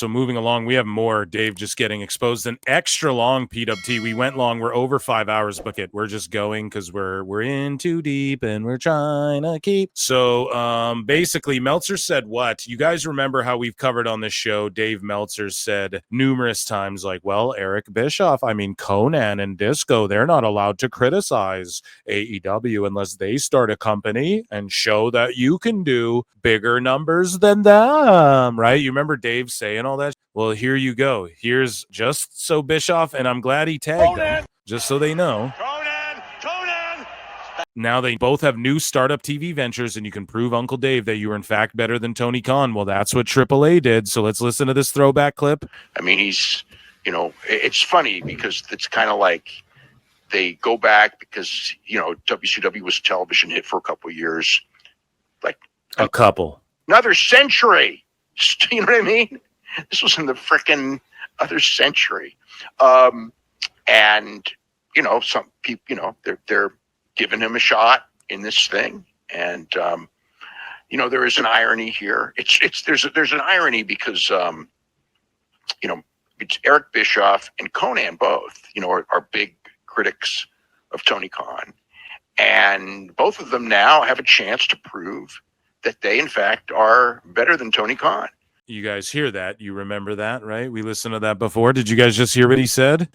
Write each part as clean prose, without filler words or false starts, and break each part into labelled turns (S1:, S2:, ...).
S1: So moving along, we have more. Dave just getting exposed. An extra long PWT. We went long. We're over 5 hours. Book it. We're just going because we're in too deep and we're trying to keep. So basically, Meltzer said what? You guys remember how we've covered on this show? Dave Meltzer said numerous times, like, well, Eric Bischoff, I mean, Konnan and Disco, they're not allowed to criticize AEW unless they start a company and show that you can do bigger numbers than them, right? You remember Dave saying all that? Well, here you go. Here's just so Bischoff, and I'm glad he tagged them, just so they know. Konnan! Now they both have new startup TV ventures, and you can prove Uncle Dave that you were in fact better than Tony Khan. Well, that's what AAA did. So let's listen to this throwback clip.
S2: I mean, he's, it's funny because it's kind of like they go back because, WCW was a television hit for a couple of years. Like
S1: a couple.
S2: Another century. You know what I mean? This was in the frickin' other century. And, some people, they're giving him a shot in this thing. And, there is an irony here. There's an irony because, it's Eric Bischoff and Konnan both, are big critics of Tony Khan. And both of them now have a chance to prove that they, in fact, are better than Tony Khan.
S1: You guys hear that? You remember that, right? We listened to that before. Did you guys just hear what he said?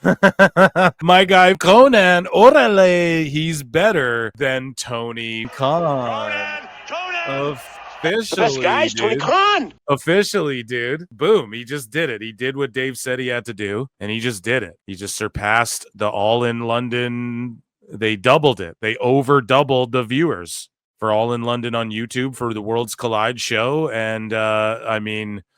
S1: My guy Konnan, orale, he's better than Tony Khan. Konnan! Officially,
S2: the best guy's Tony Khan.
S1: Officially, dude. Boom. He just did it. He did what Dave said he had to do, and he just did it. He just surpassed the All in London. They doubled it. They over doubled the viewers for All in London on YouTube for the Worlds Collide show. And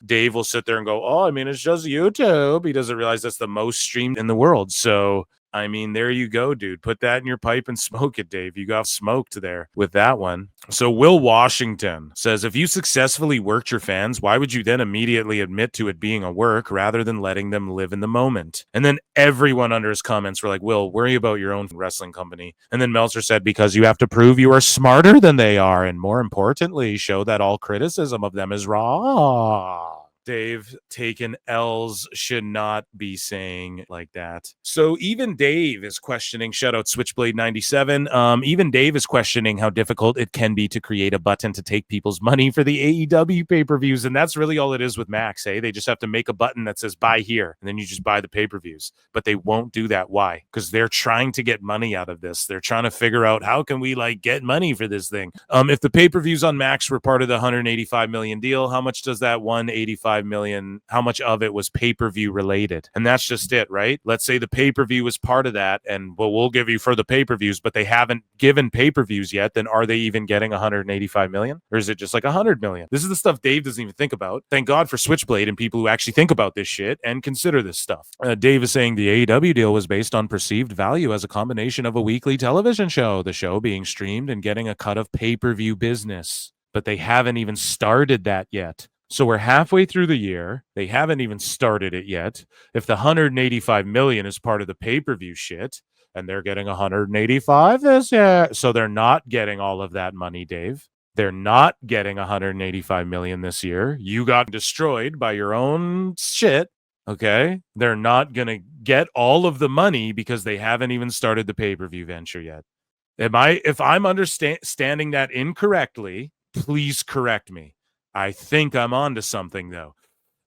S1: Dave will sit there and go, it's just YouTube. He doesn't realize that's the most streamed in the world. So, there you go, dude. Put that in your pipe and smoke it, Dave. You got smoked there with that one. So Will Washington says, if you successfully worked your fans, why would you then immediately admit to it being a work rather than letting them live in the moment? And then everyone under his comments were like, Will, worry about your own wrestling company. And then Meltzer said, because you have to prove you are smarter than they are. And more importantly, show that all criticism of them is wrong. Dave, taking L's should not be saying like that. So even Dave is questioning, shout out Switchblade97, even Dave is questioning how difficult it can be to create a button to take people's money for the AEW pay-per-views. And that's really all it is with Max, eh? They just have to make a button that says buy here, and then you just buy the pay-per-views. But they won't do that. Why? Because they're trying to get money out of this. They're trying to figure out how can we get money for this thing. If the pay-per-views on Max were part of the $185 million deal, how much does that $185 million, how much of it was pay-per-view related? And that's just it, right? Let's say the pay-per-view was part of that, and we'll give you for the pay-per-views, but they haven't given pay-per-views yet. Then are they even getting $185 million, or is it just $100 million? This is the stuff Dave doesn't even think about. Thank God for Switchblade and people who actually think about this shit and consider this stuff. Dave is saying the AEW deal was based on perceived value as a combination of a weekly television show, the show being streamed and getting a cut of pay-per-view business, but they haven't even started that yet. So we're halfway through the year. They haven't even started it yet. If the $185 million is part of the pay-per-view shit, and they're getting $185 this year, so they're not getting all of that money, Dave. They're not getting $185 million this year. You got destroyed by your own shit, okay? They're not going to get all of the money because they haven't even started the pay-per-view venture yet. If I'm understanding that incorrectly, please correct me. I think I'm onto something, though.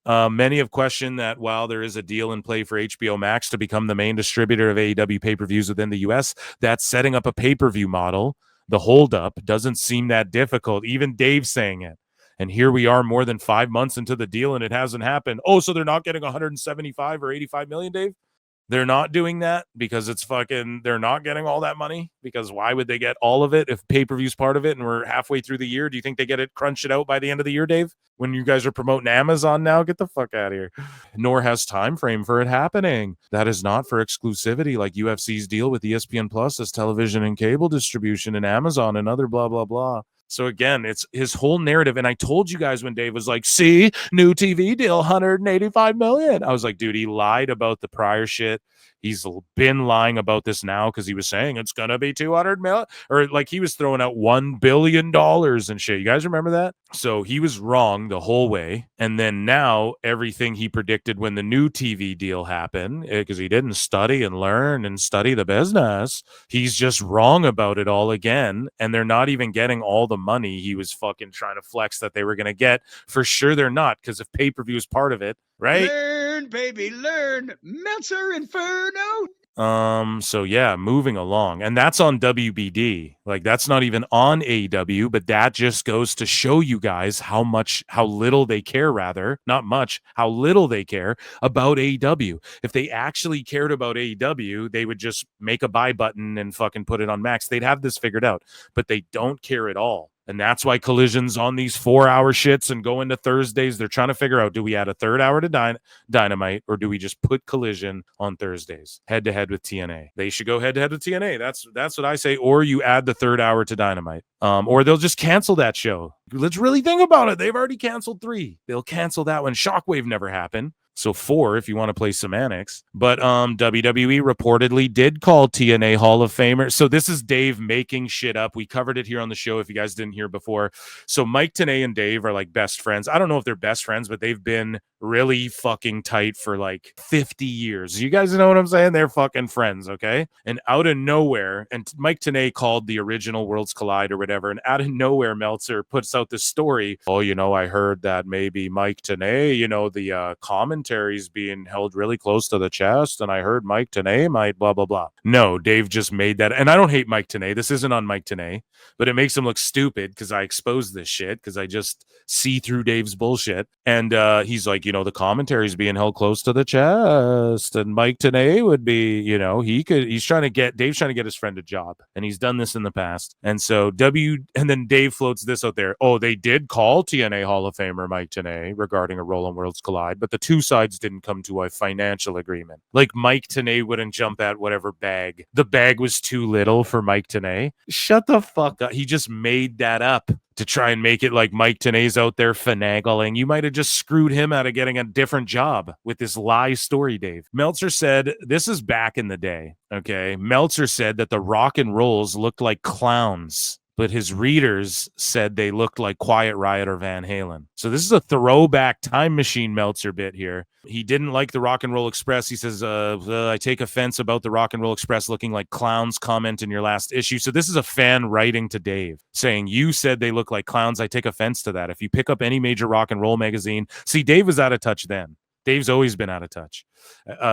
S1: Many have questioned that while there is a deal in play for HBO Max to become the main distributor of AEW pay-per-views within the U.S., that setting up a pay-per-view model, the holdup, doesn't seem that difficult. Even Dave saying it. And here we are more than 5 months into the deal, and it hasn't happened. Oh, so they're not getting 175 or 85 million, Dave? They're not doing that because they're not getting all that money, because why would they get all of it if pay-per-view's part of it and we're halfway through the year? Do you think they crunch it out by the end of the year, Dave? When you guys are promoting Amazon now, get the fuck out of here. Nor has time frame for it happening. That is not for exclusivity like UFC's deal with ESPN Plus as television and cable distribution and Amazon and other blah, blah, blah. So again, it's his whole narrative. And I told you guys when Dave was like, see, new TV deal, $185 million. I was like, dude, he lied about the prior shit. He's been lying about this now because he was saying it's going to be 200 million, or like he was throwing out $1 billion and shit. You guys remember that? So he was wrong the whole way. And then now everything he predicted when the new TV deal happened, because he didn't study and learn and study the business, he's just wrong about it all again. And they're not even getting all the money he was fucking trying to flex that they were going to get. For sure they're not, because if pay-per-view is part of it, right?
S3: Learn, baby, learn. Meltzer Inferno.
S1: So yeah, moving along. And that's on WBD. Like that's not even on AEW, but that just goes to show you guys how little they care, rather, not much, how little they care about AEW. If they actually cared about AEW, they would just make a buy button and fucking put it on Max. They'd have this figured out, but they don't care at all. And that's why Collision's on these 4-hour shits and go into Thursdays. They're trying to figure out, do we add a third hour to Dynamite, or do we just put Collision on Thursdays head-to-head with TNA? They should go head-to-head with TNA. That's what I say. Or you add the third hour to Dynamite. Or they'll just cancel that show. Let's really think about it. They've already canceled 3. They'll cancel that one. Shockwave never happened. So 4 if you want to play semantics. But WWE reportedly did call TNA Hall of Famer. So this is Dave making shit up. We covered it here on the show if you guys didn't hear before. So Mike Tenay and Dave are like best friends. I don't know if they're best friends, but they've been really fucking tight for like 50 years. You guys know what I'm saying? They're fucking friends, okay? And out of nowhere, and Mike Tenay called the original Worlds Collide or whatever, and out of nowhere, Meltzer puts out this story. Oh, I heard that maybe Mike Tenay, the commentary's being held really close to the chest, and I heard Mike Tenay might blah, blah, blah. No, Dave just made that. And I don't hate Mike Tenay. This isn't on Mike Tenay, but it makes him look stupid because I expose this shit because I just see through Dave's bullshit. And he's like, the commentary's being held close to the chest, and Mike Tenay would be, Dave's trying to get his friend a job, and he's done this in the past. And so and then Dave floats this out there. Oh, they did call TNA Hall of Famer Mike Tenay regarding a Roll on Worlds Collide, but the two sides didn't come to a financial agreement. Like Mike Tenay wouldn't jump at whatever bag. The bag was too little for Mike Tenay. Shut the fuck up. He just made that up to try and make it like Mike Tenay's out there finagling. You might have just screwed him out of getting a different job with this lie story, Dave. Meltzer said, this is back in the day, okay? Meltzer said that the Rock and Rolls looked like clowns, but his readers said they looked like Quiet Riot or Van Halen. So this is a throwback time machine Meltzer bit here. He didn't like the Rock and Roll Express. He says, I take offense about the Rock and Roll Express looking like clowns comment in your last issue. So this is a fan writing to Dave saying, you said they look like clowns. I take offense to that. If you pick up any major rock and roll magazine, see, Dave was out of touch then. Dave's always been out of touch,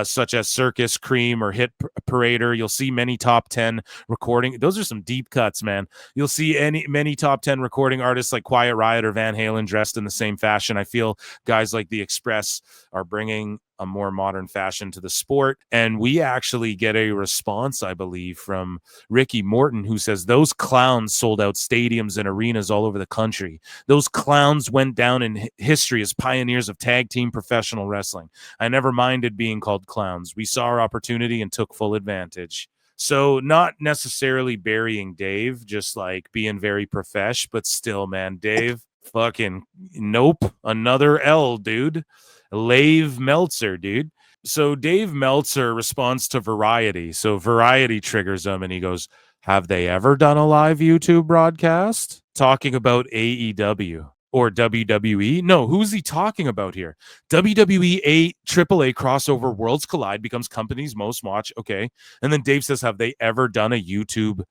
S1: such as Circus, Cream, or Hit Parader. You'll see many top 10 recording. Those are some deep cuts, man. You'll see many top 10 recording artists like Quiet Riot or Van Halen dressed in the same fashion. I feel guys like the Express are bringing a more modern fashion to the sport. And we actually get a response, I believe, from Ricky Morton, who says those clowns sold out stadiums and arenas all over the country. Those clowns went down in history as pioneers of tag team professional wrestling. I never minded being called clowns. We saw our opportunity and took full advantage. So not necessarily burying Dave, just like being very profesh, but still, man, Dave, fucking nope. Another L, dude. Dave Meltzer, dude. So Dave Meltzer responds to Variety. So Variety triggers him and he goes, have they ever done a live YouTube broadcast talking about AEW or WWE? No, who's he talking about here? WWE AAA crossover Worlds Collide becomes company's most watched. Okay. And then Dave says, have they ever done a YouTube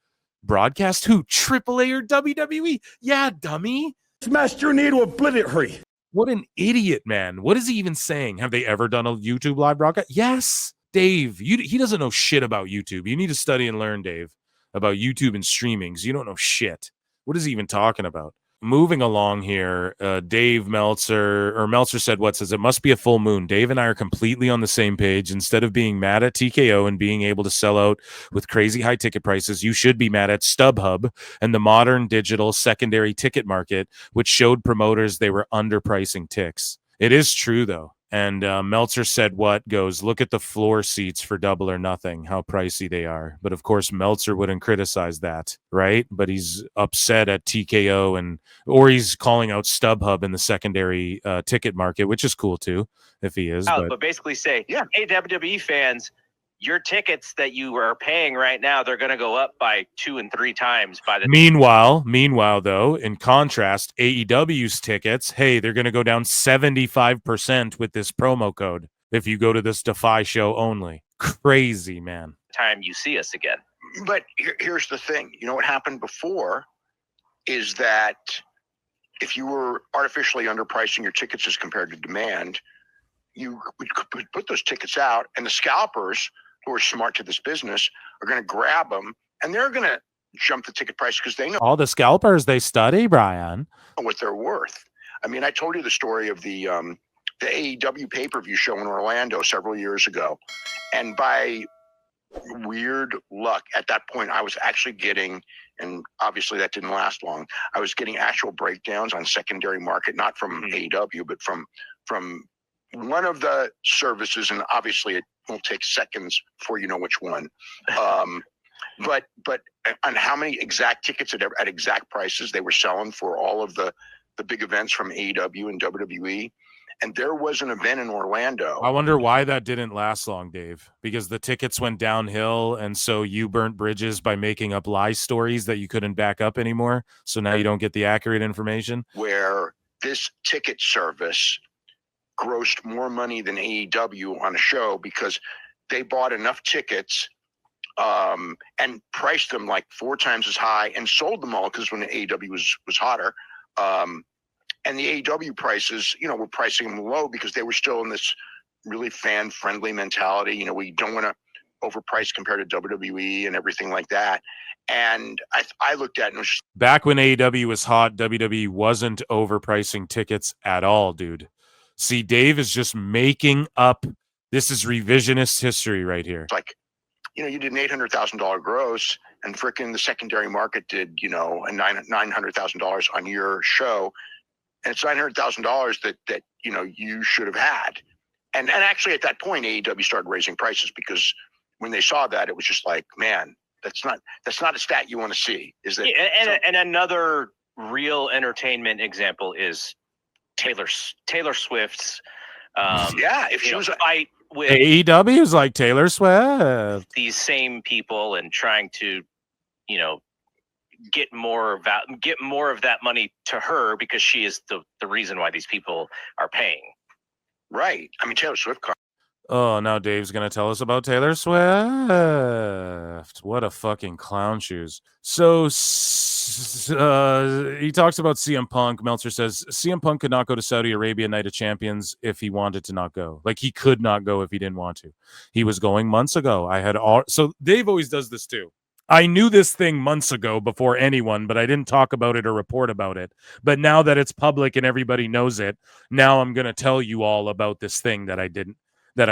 S1: broadcast? Who? AAA or WWE? Yeah, dummy.
S4: Smashed your knee to obliterate.
S1: What an idiot, man. What is he even saying? Have they ever done a YouTube live broadcast? Yes, Dave. He doesn't know shit about YouTube. You need to study and learn, Dave, about YouTube and streamings. You don't know shit. What is he even talking about? Moving along here, Dave Meltzer says it must be a full moon. Dave and I are completely on the same page. Instead of being mad at TKO and being able to sell out with crazy high ticket prices, you should be mad at StubHub and the modern digital secondary ticket market, which showed promoters they were underpricing ticks. It is true, though. And Meltzer said look at the floor seats for Double or Nothing, how pricey they are. But of course, Meltzer wouldn't criticize that, right? But he's upset at TKO or he's calling out StubHub in the secondary ticket market, which is cool too, if he is.
S5: But basically say, hey, WWE fans, your tickets that you are paying right now, they're going to go up by 2 and 3 times by the
S1: Meanwhile, though, in contrast, AEW's tickets, hey, they're going to go down 75% with this promo code if you go to this Defy show only. Crazy, man.
S5: time you see us again.
S2: But here's the thing. You know what happened before is that if you were artificially underpricing your tickets as compared to demand, you could put those tickets out, and the scalpers who are smart to this business are going to grab them, and they're going to jump the ticket price because they know
S1: All the scalpers, they study, Bryan.
S2: what they're worth. I mean, I told you the story of the AEW pay-per-view show in Orlando several years ago, and by weird luck, at that point, I was actually getting, and obviously that didn't last long, I was getting actual breakdowns on secondary market, not from AEW, but from one of the services, and obviously it will take seconds before you know which one. But on how many exact tickets at exact prices they were selling for all of the big events from AEW and WWE. And there was an event in Orlando.
S1: I wonder why that didn't last long, Dave, because the tickets went downhill, and so you burnt bridges by making up lie stories that you couldn't back up anymore. So now you don't get the accurate information.
S2: Where this ticket service grossed more money than AEW on a show because they bought enough tickets and priced them like 4 times as high and sold them all because when the AEW was hotter. And the AEW prices, were pricing them low because they were still in this really fan-friendly mentality. We don't want to overprice compared to WWE and everything like that. And I looked at it and it was just,
S1: back when AEW was hot, WWE wasn't overpricing tickets at all, dude. See, Dave is just making up. This is revisionist history right here.
S2: like, you did an $800,000 gross, and frickin' the secondary market did, a $900,000 on your show. And it's $900,000 that you should have had. And actually at that point, AEW started raising prices because when they saw that, it was just like, man, that's not a stat you want to see. Is that?
S5: And another real entertainment example is Taylor Swift's
S2: if she was
S5: fight with
S1: AEW is like Taylor Swift.
S5: these same people and trying to, get more of that money to her because she is the reason why these people are paying.
S2: Right. I mean, Taylor Swift.
S1: Oh, now Dave's going to tell us about Taylor Swift. What a fucking clown shoes. So he talks about CM Punk. Meltzer says CM Punk could not go to Saudi Arabia Night of Champions if he wanted to not go. Like, he could not go if he didn't want to. He was going months ago. So Dave always does this too. I knew this thing months ago before anyone, but I didn't talk about it or report about it. But now that it's public and everybody knows it, now I'm going to tell you all about this thing that I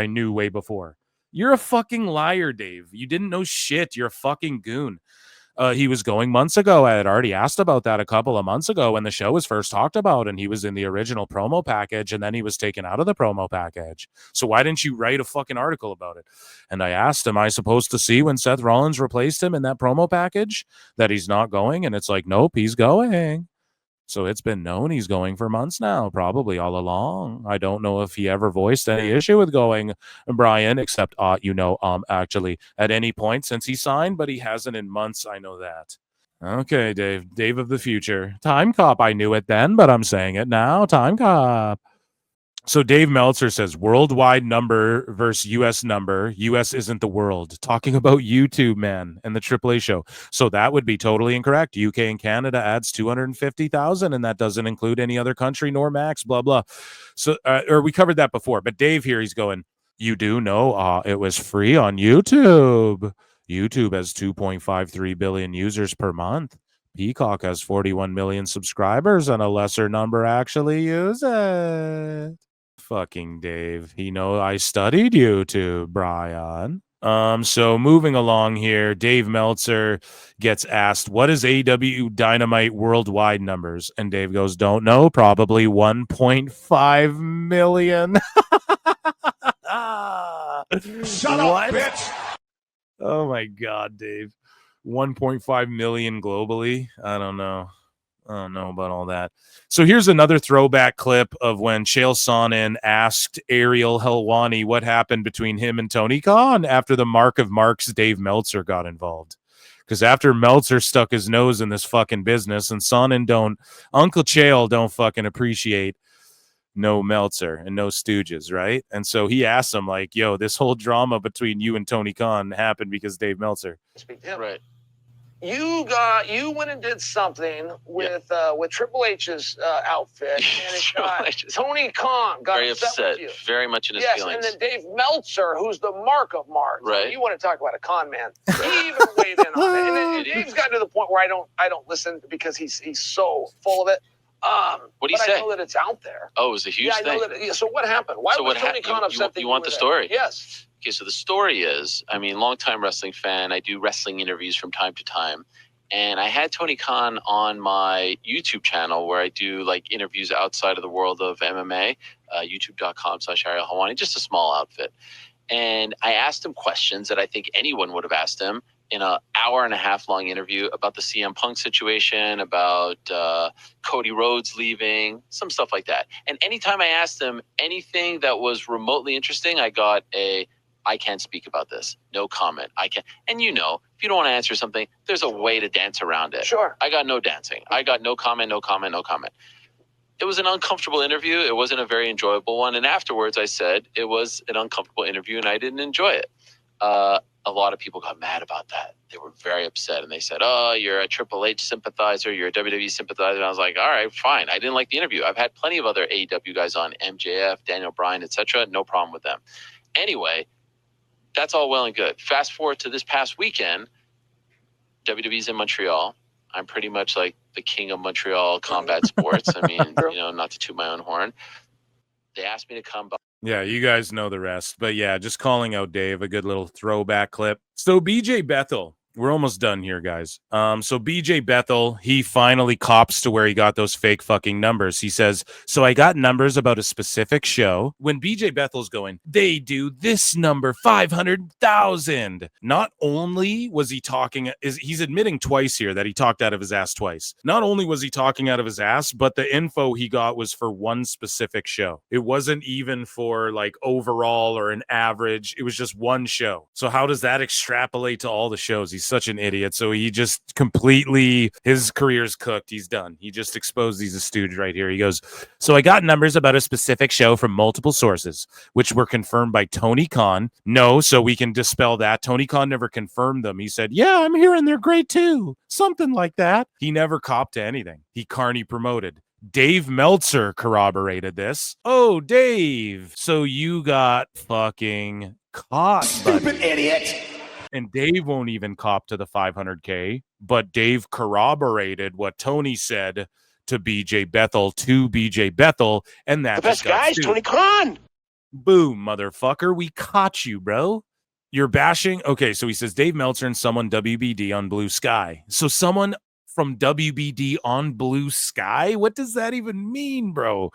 S1: knew way before. You're a fucking liar, Dave. You didn't know shit. You're a fucking goon. He was going months ago. I had already asked about that a couple of months ago when the show was first talked about, and he was in the original promo package, and then he was taken out of the promo package. So why didn't you write a fucking article about it? And I asked, am I supposed to see when Seth Rollins replaced him in that promo package that he's not going? And it's like, nope, he's going. So it's been known he's going for months now, probably all along. I don't know if he ever voiced any issue with going, Bryan, except, actually at any point since he signed, but he hasn't in months. I know that. Okay, Dave of the future. Time Cop, I knew it then, but I'm saying it now. Time Cop. So Dave Meltzer says worldwide number versus U.S. number. U.S. isn't the world. Talking about YouTube, man, and the AAA show. So that would be totally incorrect. UK and Canada adds 250,000, and that doesn't include any other country nor max, blah, blah. So, or we covered that before. But Dave here, he's going, you do know it was free on YouTube. YouTube has 2.53 billion users per month. Peacock has 41 million subscribers, and a lesser number actually use it. Fucking Dave. I studied YouTube, Bryan. So moving along here, Dave Meltzer gets asked, what is AEW Dynamite worldwide numbers? And Dave goes, don't know, probably 1.5 million.
S4: Shut up, bitch!
S1: Oh my God, Dave. 1.5 million globally? I don't know. I don't know about all that. So here's another throwback clip of when Chael Sonnen asked Ariel Helwani what happened between him and Tony Khan after the Mark of Marks Dave Meltzer got involved. Because after Meltzer stuck his nose in this fucking business, and Sonnen Uncle Chael don't fucking appreciate no Meltzer and no Stooges, right? And so he asked him, like, yo, this whole drama between you and Tony Khan happened because Dave Meltzer.
S6: Right. You went and did something with Triple H's outfit, and it got Tony Khan got
S7: very upset
S6: with you.
S7: Very much in his feelings.
S6: And then Dave Meltzer, who's the Mark of Mark.
S7: Right.
S6: You want to talk about a con man? He even weighed in on it, and then Dave's gotten to the point where I don't listen because he's so full of it.
S7: What do you say?
S6: I know that it's out there.
S7: Oh, it was a huge thing.
S6: So what happened? Why was Tony Khan upset?
S7: You want the story?
S6: Yes.
S7: Okay, so the story is, I mean, longtime wrestling fan. I do wrestling interviews from time to time. And I had Tony Khan on my YouTube channel where I do like interviews outside of the world of MMA, youtube.com/Ariel Helwani, just a small outfit. And I asked him questions that I think anyone would have asked him in an hour-and-a-half long interview about the CM Punk situation, about Cody Rhodes leaving, some stuff like that. And anytime I asked him anything that was remotely interesting, I got I can't speak about this. No comment. I can't. And if you don't want to answer something, there's a way to dance around it.
S6: Sure.
S7: I got no dancing. I got no comment, no comment, no comment. It was an uncomfortable interview. It wasn't a very enjoyable one. And afterwards, I said it was an uncomfortable interview and I didn't enjoy it. A lot of people got mad about that. They were very upset and they said, oh, you're a Triple H sympathizer. You're a WWE sympathizer. And I was like, all right, fine. I didn't like the interview. I've had plenty of other AEW guys on, MJF, Daniel Bryan, etc. No problem with them. Anyway, that's all well and good. Fast forward to this past weekend, WWE's in Montreal. I'm pretty much like the king of Montreal combat sports. I mean, not to toot my own horn. They asked me to come by.
S1: Yeah, you guys know the rest. But yeah, just calling out Dave, a good little throwback clip. So BJ Bethel, we're almost done here, guys. So BJ Bethel, he finally cops to where he got those fake fucking numbers. He says, so I got numbers about a specific show. When BJ Bethel's going, they do this number, 500,000. Not only was he talking, he's admitting twice here that he talked out of his ass twice. Not only was he talking out of his ass, but the info he got was for one specific show. It wasn't even for like overall or an average. It was just one show. So how does that extrapolate to all the shows? He's such an idiot. So he just completely, his career's cooked. He's done. He just exposed he's a stooge right here. He goes, so I got numbers about a specific show from multiple sources, which were confirmed by Tony Khan. No, so we can dispel that. Tony Khan never confirmed them. He said, yeah, I'm hearing they're great too. Something like that. He never copped to anything. He Carney promoted. Dave Meltzer corroborated this. Oh, Dave. So you got fucking caught, buddy.
S4: Stupid idiot.
S1: And Dave won't even cop to the 500K, but Dave corroborated what Tony said to BJ Bethel, and that
S2: The best guy's Tony Khan.
S1: Boom, motherfucker. We caught you, bro. You're bashing. Okay, so he says Dave Meltzer and someone WBD on Blue Sky. So someone from WBD on Blue Sky? What does that even mean, bro?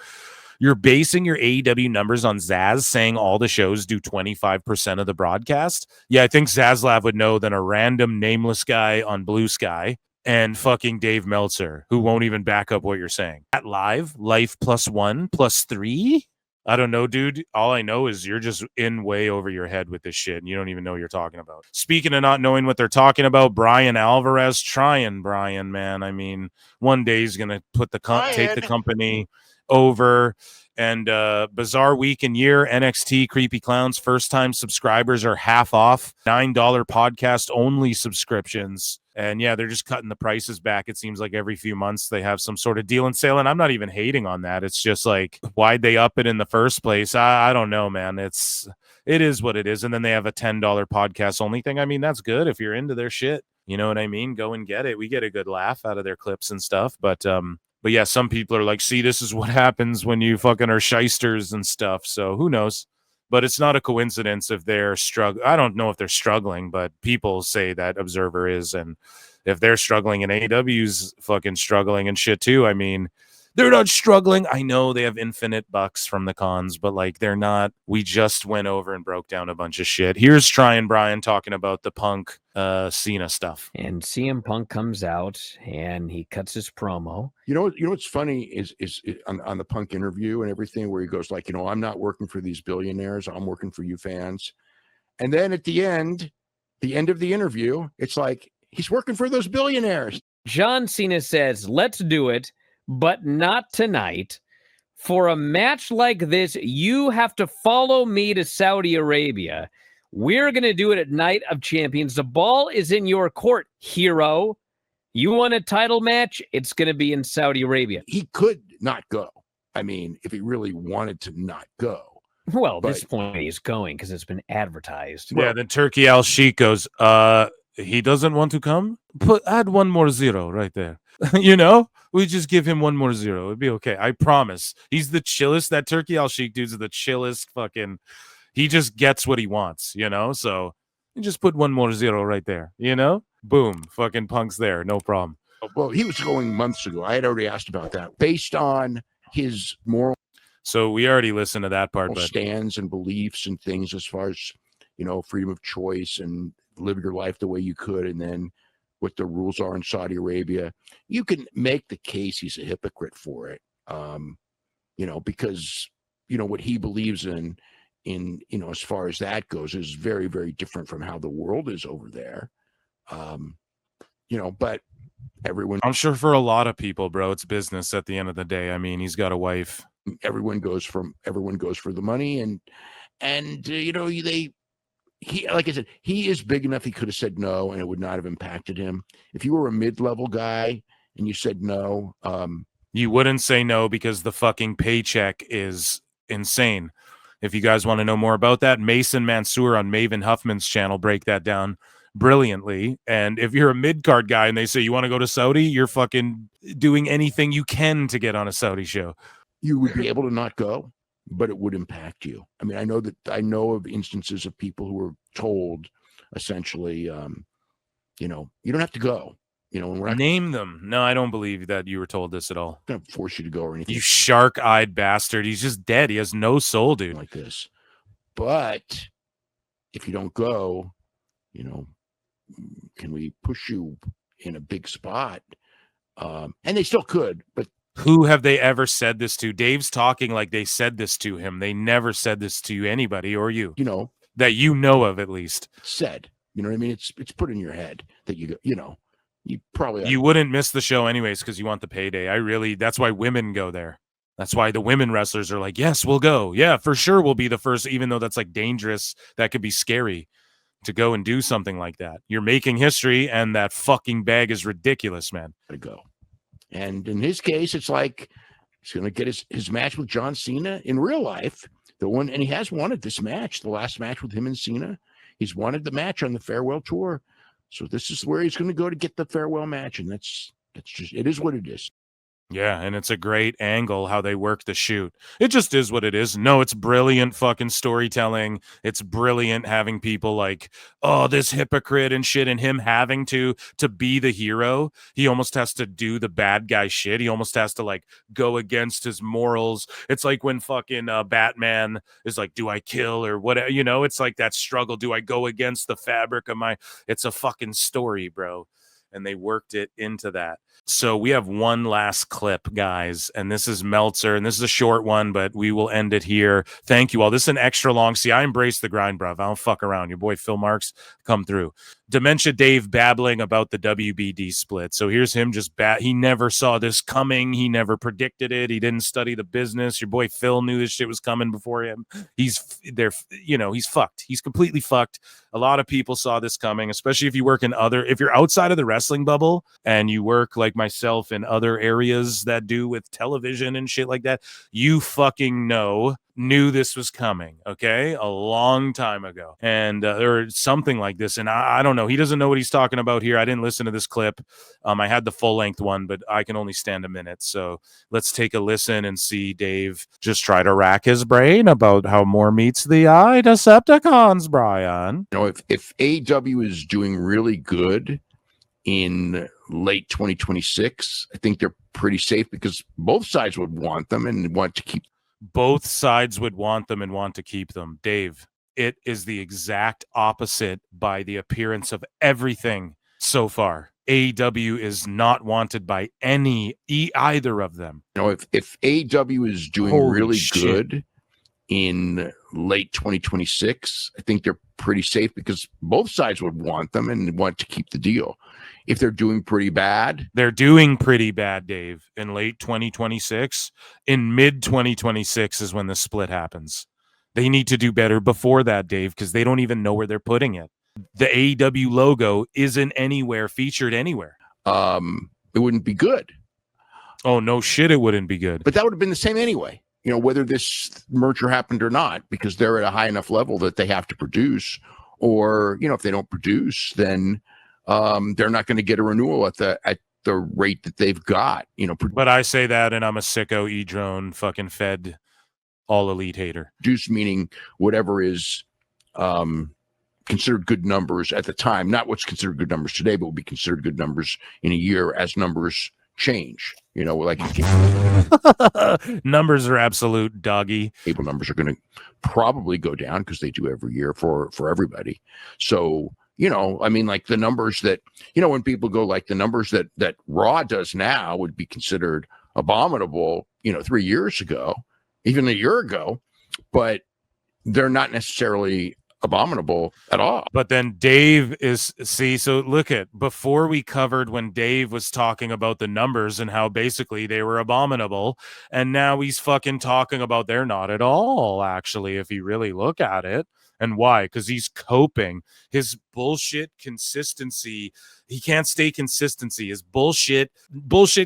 S1: You're basing your AEW numbers on Zaz saying all the shows do 25% of the broadcast? Yeah, I think Zaslav would know than a random nameless guy on Blue Sky and fucking Dave Meltzer, who won't even back up what you're saying. At live, life +1 +3? I don't know, dude. All I know is you're just in way over your head with this shit, and you don't even know what you're talking about. Speaking of not knowing what they're talking about, Bryan Alvarez, trying Bryan, man. I mean, one day he's going to take the company over. And bizarre week and year, NXT Creepy Clowns first-time subscribers are half off, $9 podcast only subscriptions. And yeah, they're just cutting the prices back. It seems like every few months they have some sort of deal and sale. And I'm not even hating on that. It's just like, why'd they up it in the first place? I don't know, man. It is what it is. And then they have a $10 podcast only thing. I mean, that's good if you're into their shit. You know what I mean? Go and get it. We get a good laugh out of their clips and stuff. But yeah, some people are like, see, this is what happens when you fucking are shysters and stuff. So who knows? But it's not a coincidence if they're struggling. I don't know if they're struggling, but people say that Observer is. And if they're struggling and AEW's fucking struggling and shit too, I mean, they're not struggling. I know they have infinite bucks from the cons, but like they're not. We just went over and broke down a bunch of shit. Here's Tryon Bryan talking about the Punk Cena stuff.
S8: And CM Punk comes out and he cuts his promo.
S9: You know what's funny is on the Punk interview and everything, where he goes like, I'm not working for these billionaires, I'm working for you fans. And then at the end of the interview, it's like he's working for those billionaires.
S8: John Cena says, let's do it, but not tonight. For a match like this, you have to follow me to Saudi Arabia. We're going to do it at Night of Champions. The ball is in your court, hero. You want a title match? It's going to be in Saudi Arabia.
S9: He could not go. I mean, if he really wanted to not go.
S8: Well, at this point he's going because it's been advertised.
S1: Yeah, then Turkey Al Sheik goes, he doesn't want to come? Add one more zero right there. We just give him one more zero. It'd be okay. I promise. He's the chillest. That Turkey Al Sheik dude's the chillest fucking. He just gets what he wants, So you just put one more zero right there, Boom. Fucking Punk's there. No problem.
S9: Well, he was going months ago. I had already asked about that. Based on his moral.
S1: So we already listened to that part. But
S9: stands and beliefs and things as far as, freedom of choice and live your life the way you could, and then what the rules are in Saudi Arabia, you can make the case he's a hypocrite for it. Because what he believes in as far as that goes is very, very different from how the world is over there. But everyone,
S1: I'm sure for a lot of people, bro, it's business at the end of the day. I mean, he's got a wife.
S9: Everyone goes for the money, and he, like I said, he is big enough. He could have said no, and it would not have impacted him. If you were a mid-level guy and you said no,
S1: you wouldn't say no because the fucking paycheck is insane. If you guys want to know more about that, Mason Mansour on Maven Huffman's channel break that down brilliantly. And if you're a mid-card guy and they say you want to go to Saudi, you're fucking doing anything you can to get on a Saudi show.
S9: You would be able to not go, but it would impact you. I mean, I know of instances of people who were told essentially, you don't have to go.
S1: Name them. No, I don't believe that you were told this at all.
S9: I'm not going to force you to go or anything.
S1: You shark-eyed bastard. He's just dead. He has no soul, dude.
S9: Like this. But if you don't go, can we push you in a big spot? And they still could, but
S1: who have they ever said this to? Dave's talking like they said this to him. They never said this to anybody or you. That you know of, at least.
S9: Said. You know what I mean? It's put in your head that you probably
S1: you wouldn't miss the show anyways because you want the payday. That's why women go there. That's why the women wrestlers are like, yes, we'll go. Yeah, for sure we'll be the first, even though that's like dangerous. That could be scary to go and do something like that. You're making history, and that fucking bag is ridiculous, man.
S9: To go. And in his case, it's like he's going to get his match with John Cena in real life. And he has wanted this match, the last match with him and Cena. He's wanted the match on the farewell tour. So this is where he's going to go to get the farewell match. And that's just, it is what it is.
S1: Yeah, and it's a great angle how they work the shoot. It just is what it is. No, it's brilliant fucking storytelling. It's brilliant having people like, oh, this hypocrite and shit, and him having to be the hero. He almost has to do the bad guy shit. He almost has to like go against his morals. It's like when fucking Batman is like, do I kill or whatever? It's like that struggle. Do I go against the fabric of my... It's a fucking story, bro. And they worked it into that. So we have one last clip, guys, and this is Meltzer, and this is a short one, but we will end it here. Thank you all. This is an extra long. See, I embrace the grind, bruv. I don't fuck around. Your boy Phil Marks, come through. Dementia Dave babbling about the WBD split. So here's him just he never saw this coming. He never predicted it. He didn't study the business. Your boy Phil knew this shit was coming before him. He's fucked. He's completely fucked. A lot of people saw this coming, especially if you work if you're outside of the wrestling bubble and you work like myself in other areas that do with television and shit like that, you fucking knew this was coming, okay? A long time ago. And or something like this. And I don't know. He doesn't know what he's talking about here. I didn't listen to this clip. I had the full-length one, but I can only stand a minute. So let's take a listen and see Dave just try to rack his brain about how more meets the eye Decepticons, Bryan.
S9: If AEW is doing really good in late 2026, I think they're pretty safe because both sides would want them and want to keep.
S1: Both sides would want them and want to keep them. Dave, it is the exact opposite by the appearance of everything so far. AEW is not wanted by either of them.
S9: You know, if AEW is doing
S1: Holy
S9: really
S1: shit.
S9: good in late 2026, I think they're pretty safe because both sides would want them and want to keep the deal. If they're doing pretty bad,
S1: they're doing pretty bad, Dave, in late 2026. In mid 2026 is when the split happens. They need to do better before that, Dave, because they don't even know where they're putting it. The AEW logo isn't anywhere featured anywhere.
S9: It wouldn't be good.
S1: Oh, no shit, it wouldn't be good.
S9: But that would have been the same anyway, you know, whether this merger happened or not, because they're at a high enough level that they have to produce, or, you know, if they don't produce, then they're not going to get a renewal at the rate that they've got, you know.
S1: But I say that, and I'm a sicko E-drone fucking fed all elite hater.
S9: Produce meaning whatever is considered good numbers at the time, not what's considered good numbers today, but will be considered good numbers in a year as numbers change. You know, like
S1: numbers are absolute, doggy.
S9: Cable numbers are going to probably go down because they do every year for everybody. So, you know, I mean, like the numbers that, you know, when people go like the numbers that Raw does now would be considered abominable, you know, 3 years ago, even a year ago, but they're not necessarily abominable at all.
S1: But then Dave so look at, before we covered when Dave was talking about the numbers and how basically they were abominable, and now he's fucking talking about they're not at all, actually, if you really look at it. And why? Because he's coping. His bullshit consistency, he can't stay consistency. His bullshit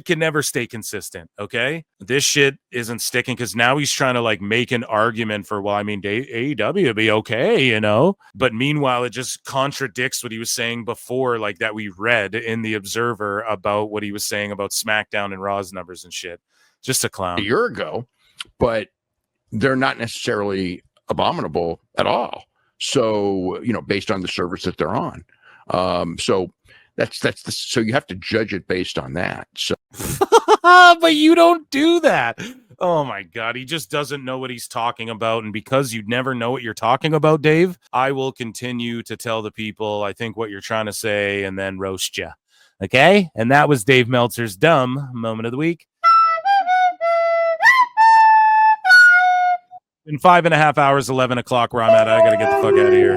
S1: can never stay consistent, okay? This shit isn't sticking because now he's trying to like make an argument for, well, I mean, AEW would be okay, you know? But meanwhile, it just contradicts what he was saying before, like that we read in The Observer about what he was saying about SmackDown and Raw's numbers and shit. Just a clown.
S9: A year ago, but they're not necessarily abominable at all. So, you know, based on the service that they're on. So so you have to judge it based on that. So
S1: but you don't do that. Oh my God, he just doesn't know what he's talking about. And because you never know what you're talking about, Dave, I will continue to tell the people I think what you're trying to say and then roast you. Okay? And that was Dave Meltzer's dumb moment of the week. In 5.5 hours, 11 o'clock where I'm at, I gotta get the fuck out of here.